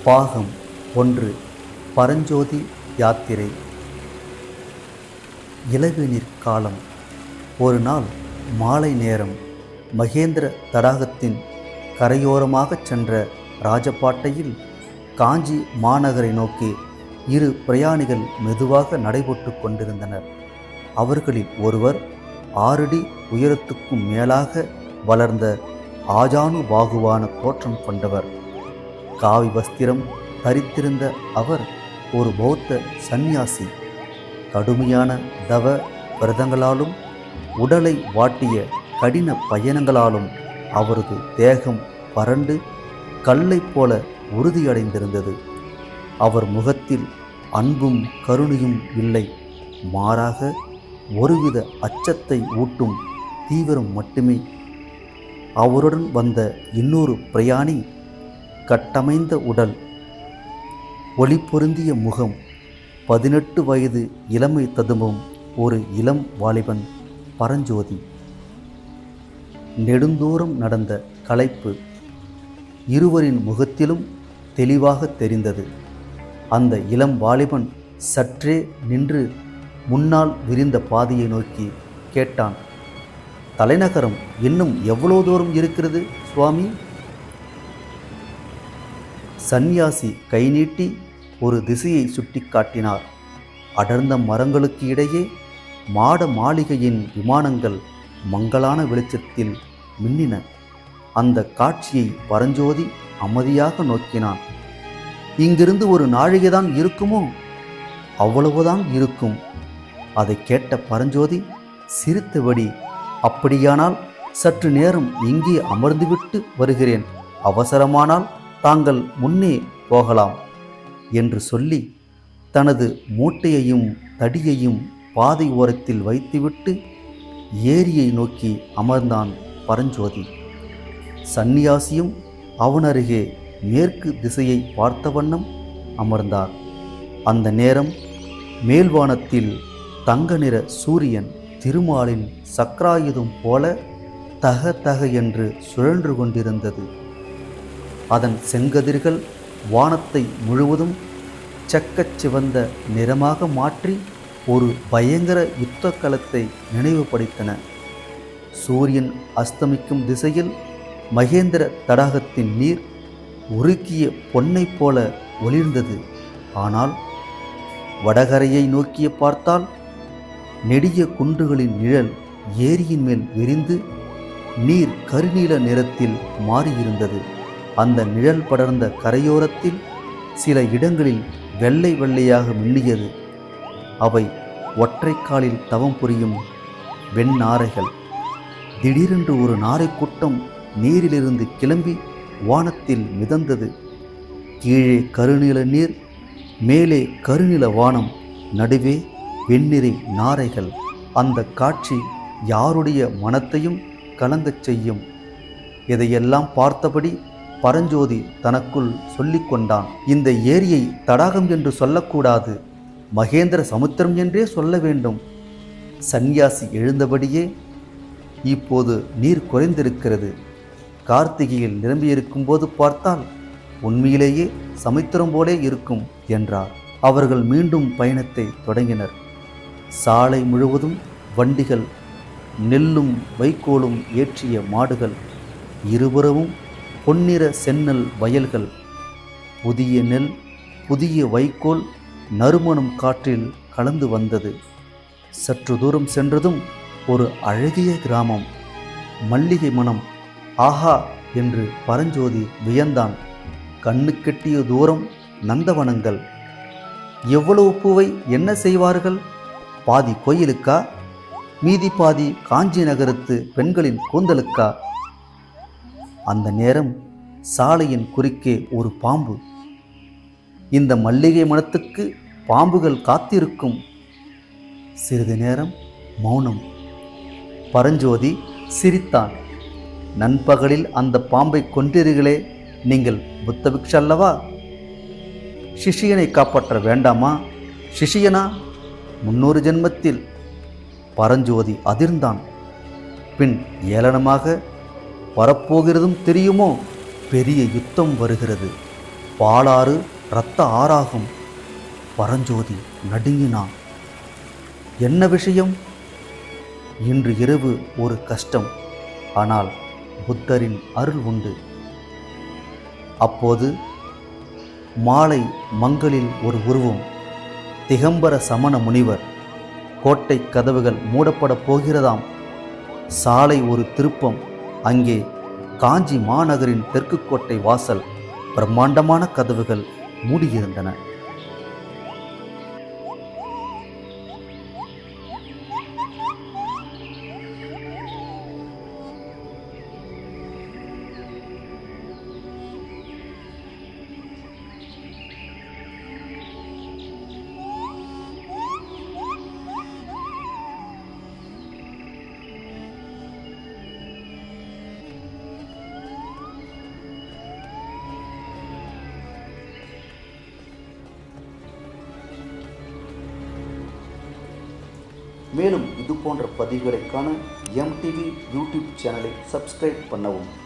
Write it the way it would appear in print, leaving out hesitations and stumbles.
பாகம் 1. பரஞ்சோதி யாத்திரை. இளவேநீர் காலம். ஒரு நாள் மாலை நேரம் மகேந்திர தடாகத்தின் கரையோரமாகச் சென்ற ராஜபாட்டையில் காஞ்சி மாநகரை நோக்கி 2 பிரயாணிகள் மெதுவாக நடைபோட்டு கொண்டிருந்தனர். அவர்களில் ஒருவர் 6 அடி உயரத்துக்கும் மேலாக வளர்ந்த ஆஜானு பாகுவான தோற்றம் கொண்டவர். காவி வஸ்திரம் தரித்திருந்த அவர் ஒரு பௌத்த சந்நியாசி. கடுமையான தவ விரதங்களாலும் உடலை வாட்டிய கடின பயணங்களாலும் அவரது தேகம் வறண்டு கல்லை போல உறுதியடைந்திருந்தது. அவர் முகத்தில் அன்பும் கருணையும் இல்லை, மாறாக ஒருவித அச்சத்தை ஊட்டும் தீவிரம் மட்டுமே. அவருடன் வந்த இன்னொரு பிரயாணி கட்டமைந்த உடல், ஒளி பொருந்திய முகம், 18 வயது இளமை ததும்பும் ஒரு இளம் வாலிபன் பரஞ்சோதி. நெடுந்தூரம் நடந்த களைப்பு இருவரின் முகத்திலும் தெளிவாக தெரிந்தது. அந்த இளம் வாலிபன் சற்றே நின்று முன்னால் விரிந்த பாதையை நோக்கி கேட்டான், தலைநகரம் இன்னும் எவ்வளோ தூரம் இருக்கிறது சுவாமி? சந்நியாசி கை நீட்டி ஒரு திசையை சுட்டி காட்டினார். அடர்ந்த மரங்களுக்கு இடையே மாட மாளிகையின் விமானங்கள் மங்கலான வெளிச்சத்தில் மின்னின. அந்த காட்சியை பரஞ்சோதி அமைதியாக நோக்கினான். இங்கிருந்து ஒரு நாழிகைதான் இருக்குமோ? அவ்வளவுதான் இருக்கும். அதை கேட்ட பரஞ்சோதி சிரித்தபடி, அப்படியானால் சற்று நேரம் இங்கே அமர்ந்துவிட்டு வருகிறேன், அவசரமானால் தாங்கள் முன்னே போகலாம் என்று சொல்லி தனது மூட்டையையும் தடியையும் பாதை ஓரத்தில் வைத்துவிட்டு ஏரியை நோக்கி அமர்ந்தான் பரஞ்சோதி. சந்நியாசியும் அவனருகே மேற்கு திசையை பார்த்த வண்ணம் அமர்ந்தார். அந்த நேரம் மேல்வானத்தில் தங்க நிற சூரியன் திருமாலின் சக்கராயுதம் போல தக தக என்று சுழன்று கொண்டிருந்தது. அதன் செங்கதிர்கள் வானத்தை முழுவதும் செக்கச் சிவந்த நிறமாக மாற்றி ஒரு பயங்கர யுத்த களத்தை நினைவுபடுத்தின. சூரியன் அஸ்தமிக்கும் திசையில் மகேந்திர தடாகத்தின் நீர் உருக்கிய பொன்னை போல ஒளிர்ந்தது. ஆனால் வடகரையை நோக்கிய பார்த்தால் நெடிய குன்றுகளின் நிழல் ஏரியின் மேல் விரிந்து நீர் கருநீல நிறத்தில் மாறியிருந்தது. அந்த நிழல் படர்ந்த கரையோரத்தில் சில இடங்களில் வெள்ளை வெள்ளையாக மின்னியது. அவை ஒற்றை காலில் தவம் புரியும் வெண்ணாரைகள். திடீரென்று ஒரு நாரை கூட்டம் நீரிலிருந்து கிளம்பி வானத்தில் மிதந்தது. கீழே கருநீல நீர், மேலே கருநில வானம், நடுவே வெண்ணிறை நாரைகள். அந்த காட்சி யாருடைய மனத்தையும் கலங்கச் செய்யும். இதையெல்லாம் பார்த்தபடி பரஞ்சோதி தனக்குள் சொல்லிக் கொண்டான், இந்த ஏரியை தடாகம் என்று சொல்லக்கூடாது, மகேந்திர சமுத்திரம் என்றே சொல்ல வேண்டும். சந்நியாசி எழுந்தபடியே, இப்போது நீர் குறைந்திருக்கிறது, கார்த்திகையில் நிரம்பியிருக்கும் போது பார்த்தால் உண்மையிலேயே சமுத்திரம் போலே இருக்கும் என்றார். அவர்கள் மீண்டும் பயணத்தை தொடங்கினர். சாலை முழுவதும் வண்டிகள், நெல்லும் வைக்கோலும் ஏற்றிய மாடுகள், இருபுறமும் பொன்னிற செந்நெல் வயல்கள். புதிய நெல், புதிய வைக்கோல் நறுமணம் காற்றில் கலந்து வந்தது. சற்று தூரம் சென்றதும் ஒரு அழகிய கிராமம், மல்லிகை மனம். ஆஹா என்று பரஞ்சோதி வியந்தான். கண்ணு கெட்டிய தூரம் நந்தவனங்கள். எவ்வளவு பூவை என்ன செய்வார்கள்? பாதி கோயிலுக்கா, மீதி பாதி காஞ்சி நகரத்து பெண்களின் கூந்தலுக்கா? அந்த நேரம் சாலையின் குறுக்கே ஒரு பாம்பு. இந்த மல்லிகை மனத்துக்கு பாம்புகள் காத்திருக்கும். சிறிது நேரம் மௌனம். பரஞ்சோதி சிரித்தான். நண்பகலில் அந்த பாம்பை கொன்றீர்களே, நீங்கள் புத்தபிக்ஷ அல்லவா? சிஷியனை காப்பாற்ற வேண்டாமா? சிஷியனா? 300 ஜென்மத்தில். பரஞ்சோதி அதிர்ந்தான். பின் ஏளனமாக, வரப்போகிறதும் தெரியுமோ, பெரிய யுத்தம் வருகிறது. பாலாறு இரத்த ஆறாகும். பரஞ்சோதி நடுங்கினான். என்ன விஷயம்? இன்று இரவு ஒரு கஷ்டம், ஆனால் புத்தரின் அருள் உண்டு. அப்போது மாலை மங்களில் ஒரு உருவம். திகம்பர சமண முனிவர். கோட்டை கதவுகள் மூடப்பட போகிறதாம். சாலை ஒரு திருப்பம். அங்கே காஞ்சி மாநகரின் தெற்கு கோட்டை வாசல். பிரம்மாண்டமான கதவுகள் மூடியிருந்தன. மேலும் இது போன்ற பதிவுகளை காண MTV யூடியூப் சேனலை சப்ஸ்கிரைப் பண்ணவும்.